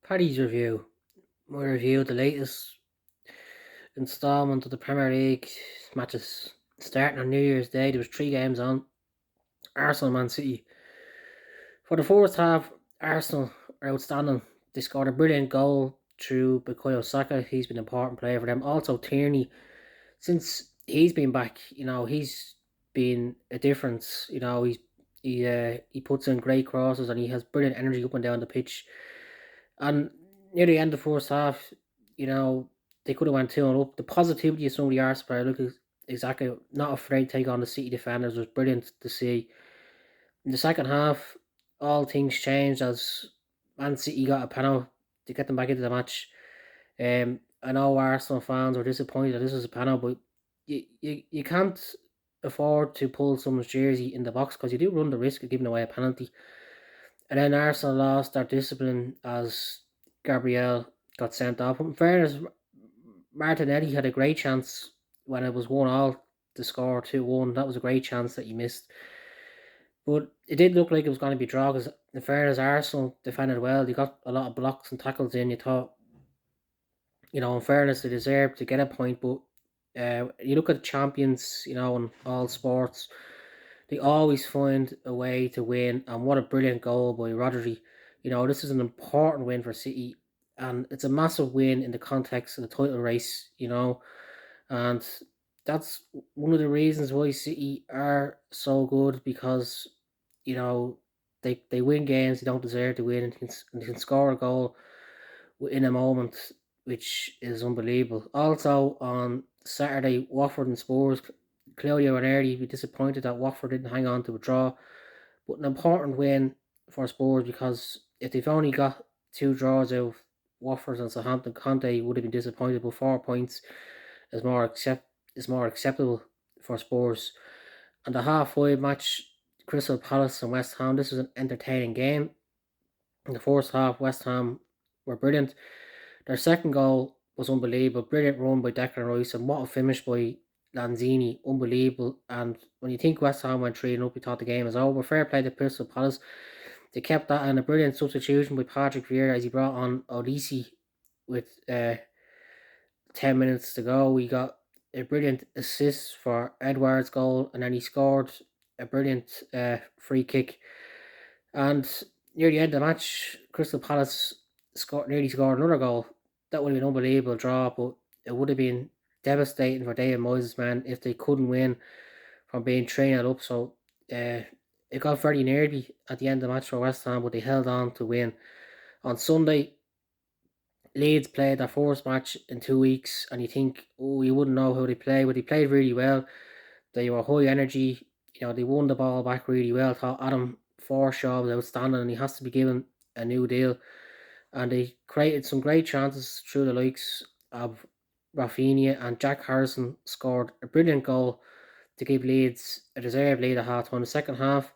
Paddy's review. My review, the latest instalment of the Premier League matches starting on New Year's Day. There was three games on. Arsenal, Man City. For the first half, Arsenal are outstanding. They scored a brilliant goal through Bukayo Saka. He's been an important player for them. Also, Tierney, since he's been back, he's been a difference. He puts in great crosses and he has brilliant energy up and down the pitch. And near the end of the first half, you know, they could have went 2 and up. The positivity of some of the Arsenal players, look, exactly not afraid to take on the City defenders, was brilliant to see. In the second half, all things changed as Man City got a penalty to get them back into the match. I know Arsenal fans were disappointed that this was a penalty, but you can't afford to pull someone's jersey in the box because you do run the risk of giving away a penalty. And then Arsenal lost their discipline as Gabriel got sent off. In fairness, Martinelli had a great chance when it was 1-1 to score 2-1. That was a great chance that he missed. But it did look like it was going to be a draw because, in fairness, Arsenal defended well. They got a lot of blocks and tackles in. You thought, in fairness, they deserved to get a point. But you look at the champions, in all sports, they always find a way to win. And what a brilliant goal by Rodri. This is an important win for City. And it's a massive win in the context of the title race, And that's one of the reasons why City are so good because, they win games they don't deserve to win and can score a goal in a moment, which is unbelievable. Also on Saturday, Watford and Spurs. Claudio Ranieri be disappointed that Watford didn't hang on to a draw, but an important win for Spurs because if they've only got two draws out of Watford and Southampton, Conte would have been disappointed. But 4 points is more acceptable for Spurs. And the half-five match, Crystal Palace and West Ham. This was an entertaining game. In the first half, West Ham were brilliant. Their second goal was unbelievable. Brilliant run by Declan Rice, and what a finish by Lanzini. Unbelievable. And when you think West Ham went 3 up, you thought the game was over. Fair play to Crystal Palace. They kept that, and a brilliant substitution by Patrick Vieira as he brought on Odisi with 10 minutes to go. We got a brilliant assist for Edwards' goal, and then he scored a brilliant free kick. And near the end of the match, Crystal Palace nearly scored another goal. That would have been an unbelievable draw, but it would have been devastating for David Moyes' man if they couldn't win from being 3-0 up. So it got very nearly at the end of the match for West Ham, but they held on to win. On Sunday, Leeds played their first match in 2 weeks, and you think, oh, you wouldn't know how they play, but they played really well. They were high energy. They won the ball back really well. I thought Adam Forshaw was outstanding, and he has to be given a new deal. And they created some great chances through the likes of Rafinha, and Jack Harrison scored a brilliant goal to give Leeds a deserved lead at half time. The second half,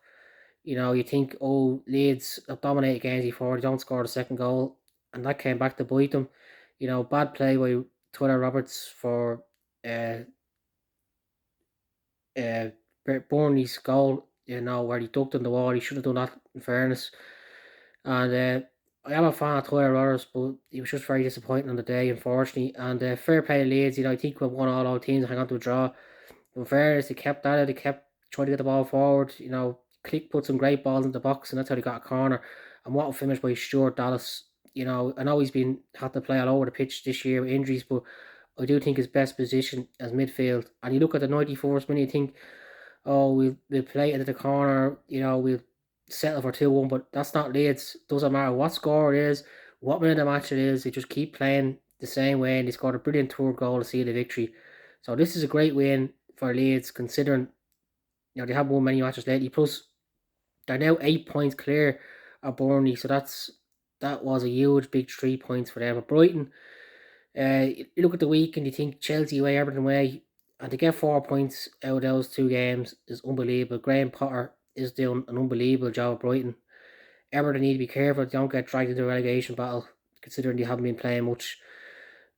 you think, oh, Leeds have dominated games before, they don't score the second goal, and that came back to bite them. Bad play by Tyler Roberts for uh, Burnley's goal, where he ducked in the wall. He should have done that, in fairness. And I am a fan of Tyler Roberts, but he was just very disappointing on the day, unfortunately. And fair play to Leeds, I think we've won all our teams hang on to a draw. In fairness, they kept at it, they kept trying to get the ball forward. Click put some great balls in the box, and that's how they got a corner. And what a finish by Stuart Dallas. I know he's had to play all over the pitch this year with injuries, but I do think his best position as midfield. And you look at the 91st minute, you think, oh, we'll play it into the corner, we'll settle for 2-1, but that's not Leeds. Doesn't matter what score it is, what minute of the match it is, they just keep playing the same way, and they scored a brilliant third goal to seal the victory. So this is a great win for Leeds, considering they haven't won many matches lately. Plus, they're now 8 points clear of Burnley, so that was a huge big 3 points for them. But Brighton, you look at the week and you think Chelsea away, Everton away, and to get 4 points out of those two games is unbelievable. Graham Potter is doing an unbelievable job at Brighton. Everton need to be careful they don't get dragged into a relegation battle, considering they haven't been playing much.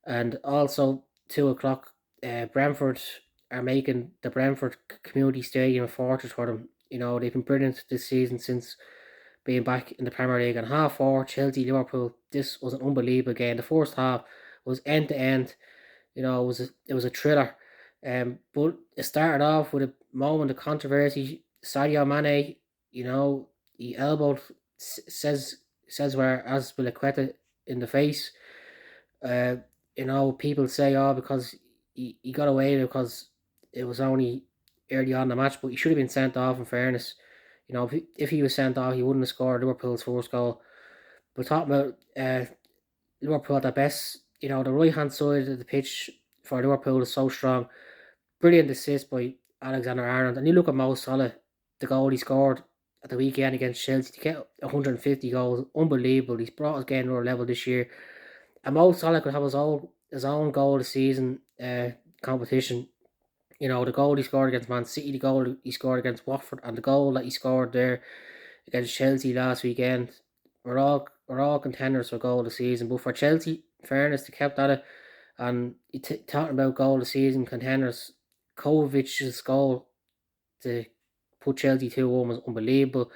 And also, 2 o'clock, Brentford are making the Brentford Community Stadium a fortress for them. They've been brilliant this season since being back in the Premier League. And half 4, Chelsea, Liverpool, this was an unbelievable game. The first half was end to end. It was a thriller. But it started off with a moment of controversy. Sadio Mane, you know, he elbowed says where Azpilicueta in the face. Uh, people say, oh, because he got away because it was only early on in the match, but he should have been sent off. In fairness, if he was sent off, he wouldn't have scored Liverpool's first goal. But talking about Liverpool at their best, the right hand side of the pitch for Liverpool is so strong. Brilliant assist by Alexander Arnold. And you look at Mo Salah, the goal he scored at the weekend against Chelsea to get 150 goals. Unbelievable. He's brought his game to another level this year. And Mo Salah could have his own goal of the season competition. The goal he scored against Man City, the goal he scored against Watford, and the goal that he scored there against Chelsea last weekend. We're all contenders for goal of the season. But for Chelsea, in fairness, they kept at it. And talking about goal of the season contenders, Kovac's goal to put Chelsea 2-1 was unbelievable.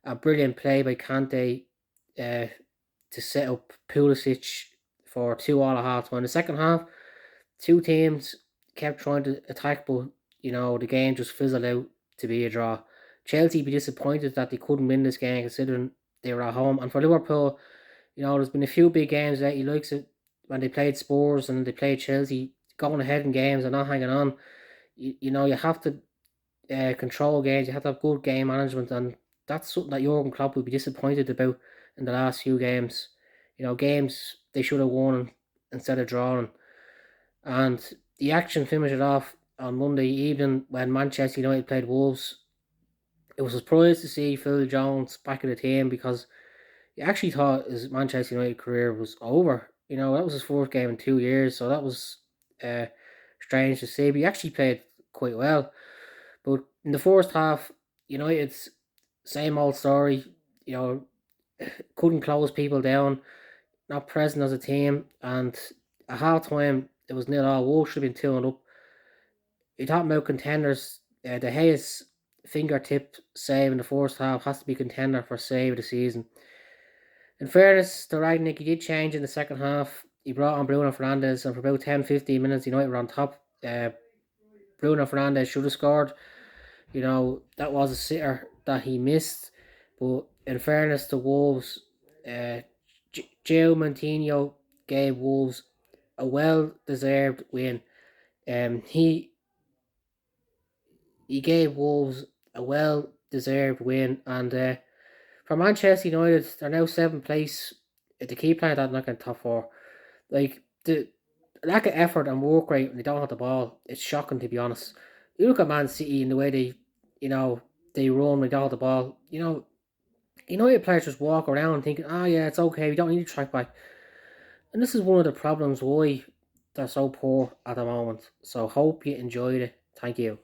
A brilliant play by Kante uh, to set up Pulisic for 2-2 at half time. In the second half, two teams kept trying to attack, but the game just fizzled out to be a draw. Chelsea be disappointed that they couldn't win this game considering they were at home. And for Liverpool, there's been a few big games that he likes it when they played Spurs and they played Chelsea, going ahead in games and not hanging on. You have to control games. You have to have good game management, and that's something that Jurgen Klopp would be disappointed about in the last few games. Games they should have won instead of drawing. And the action finished it off on Monday evening when Manchester United played Wolves. It was a surprise to see Phil Jones back in the team because he actually thought his Manchester United career was over. That was his fourth game in 2 years, so that was uh, strange to see. But he actually played quite well. But in the first half, United's same old story. You know, couldn't close people down, not present as a team, and at half time it was 0-0. Wolves should have been 2 up. You're talking about contenders. De Gea's fingertip save in the first half has to be contender for save of the season. In fairness to Ragnick, he did change in the second half. He brought on Bruno Fernandes, and for about 10-15 minutes, United were on top. Bruno Fernandes should have scored. That was a sitter that he missed. But in fairness to Wolves, Joe Montino gave Wolves a well-deserved win. He gave Wolves a well-deserved win, and for Manchester United, they're now seventh place. If they keep playing that, not getting top four. Like the lack of effort and work rate when they don't have the ball, it's shocking to be honest. You look at Man City and the way they run when they don't have the ball. United players just walk around thinking, oh yeah, it's okay, we don't need to track back. And this is one of the problems why they're so poor at the moment. So hope you enjoyed it. Thank you.